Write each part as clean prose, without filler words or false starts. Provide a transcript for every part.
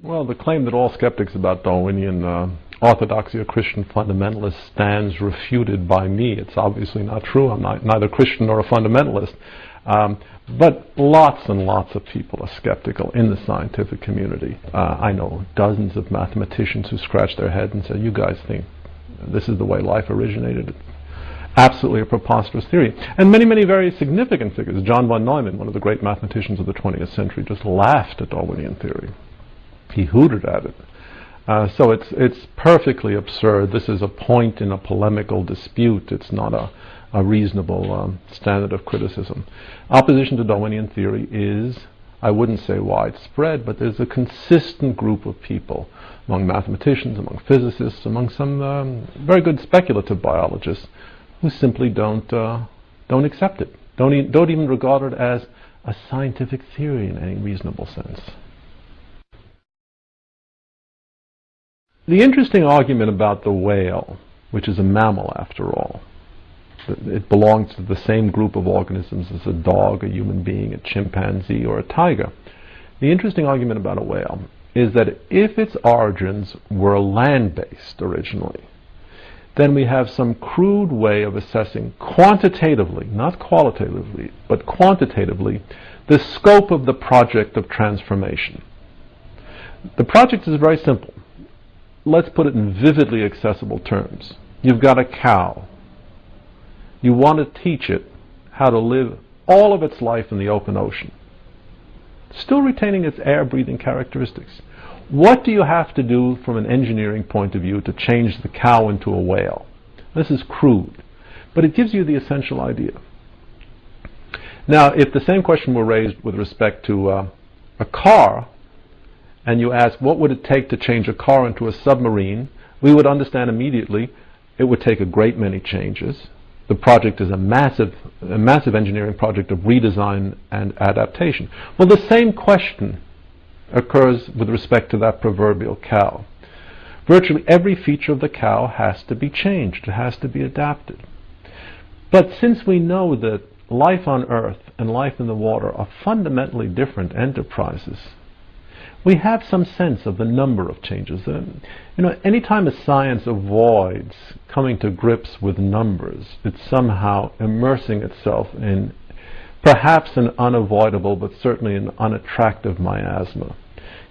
Well, the claim that all skeptics about Darwinian orthodoxy or Christian fundamentalists stands refuted by me. It's obviously not true. I'm neither Christian nor a fundamentalist. But lots and lots of people are skeptical in the scientific community. I know dozens of mathematicians who scratch their head and say, you guys think this is the way life originated. Absolutely a preposterous theory. And many, many very significant figures. John von Neumann, one of the great mathematicians of the 20th century, just laughed at Darwinian theory. He hooted at it. So it's perfectly absurd. This is a point in a polemical dispute. It's not a reasonable standard of criticism. Opposition to Darwinian theory is, I wouldn't say widespread, but there's a consistent group of people among mathematicians, among physicists, among some very good speculative biologists who simply don't accept it, don't even regard it as a scientific theory in any reasonable sense. The interesting argument about the whale, which is a mammal after all, it belongs to the same group of organisms as a dog, a human being, a chimpanzee, or a tiger. The interesting argument about a whale is that if its origins were land-based originally, then we have some crude way of assessing quantitatively, not qualitatively, but quantitatively, the scope of the project of transformation. The project is very simple. Let's put it in vividly accessible terms. You've got a cow. You want to teach it how to live all of its life in the open ocean, still retaining its air-breathing characteristics. What do you have to do from an engineering point of view to change the cow into a whale? This is crude, but it gives you the essential idea. Now, if the same question were raised with respect to a car, and you ask what would it take to change a car into a submarine, we would understand immediately it would take a great many changes. The project is a massive engineering project of redesign and adaptation. Well, the same question occurs with respect to that proverbial cow. Virtually every feature of the cow has to be changed. It has to be adapted. But since we know that life on Earth and life in the water are fundamentally different enterprises, we have some sense of the number of changes. Anytime a science avoids coming to grips with numbers, it's somehow immersing itself in perhaps an unavoidable, but certainly an unattractive miasma.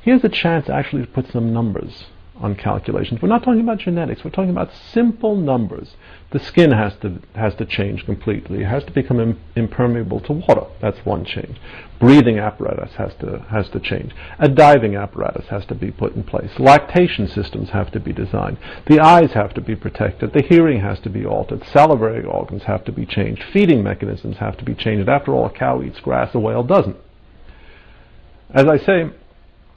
Here's a chance actually to put some numbers on calculations. We're not talking about genetics. We're talking about simple numbers. The skin has to change completely. It has to become impermeable to water. That's one change. Breathing apparatus has to change. A diving apparatus has to be put in place. Lactation systems have to be designed. The eyes have to be protected. The hearing has to be altered. Salivary organs have to be changed. Feeding mechanisms have to be changed. After all, a cow eats grass, a whale doesn't. As I say,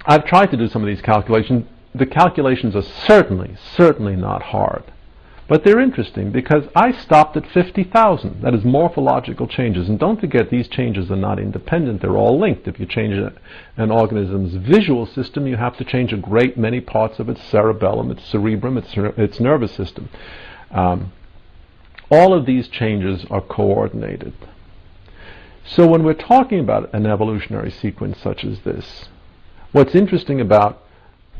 I've tried to do some of these calculations. The calculations are certainly not hard. But they're interesting because I stopped at 50,000. That is morphological changes. And don't forget, these changes are not independent. They're all linked. If you change an organism's visual system, you have to change a great many parts of its cerebellum, its cerebrum, its nervous system. All of these changes are coordinated. So when we're talking about an evolutionary sequence such as this, what's interesting about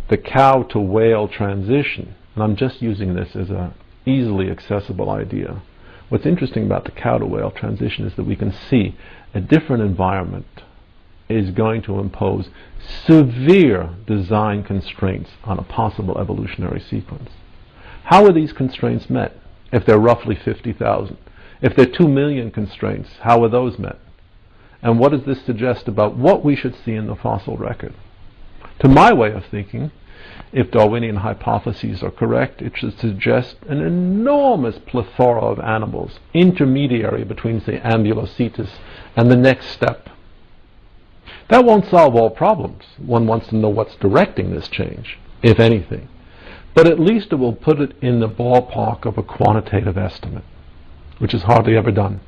the cow to whale transition, and I'm just using this as an easily accessible idea. What's interesting about the cow to whale transition is that we can see a different environment is going to impose severe design constraints on a possible evolutionary sequence. How are these constraints met if they're roughly 50,000? If they're 2 million constraints, how are those met? And what does this suggest about what we should see in the fossil record? To my way of thinking, if Darwinian hypotheses are correct, it should suggest an enormous plethora of animals, intermediary between, say, Ambulocetus and the next step. That won't solve all problems. One wants to know what's directing this change, if anything. But at least it will put it in the ballpark of a quantitative estimate, which is hardly ever done.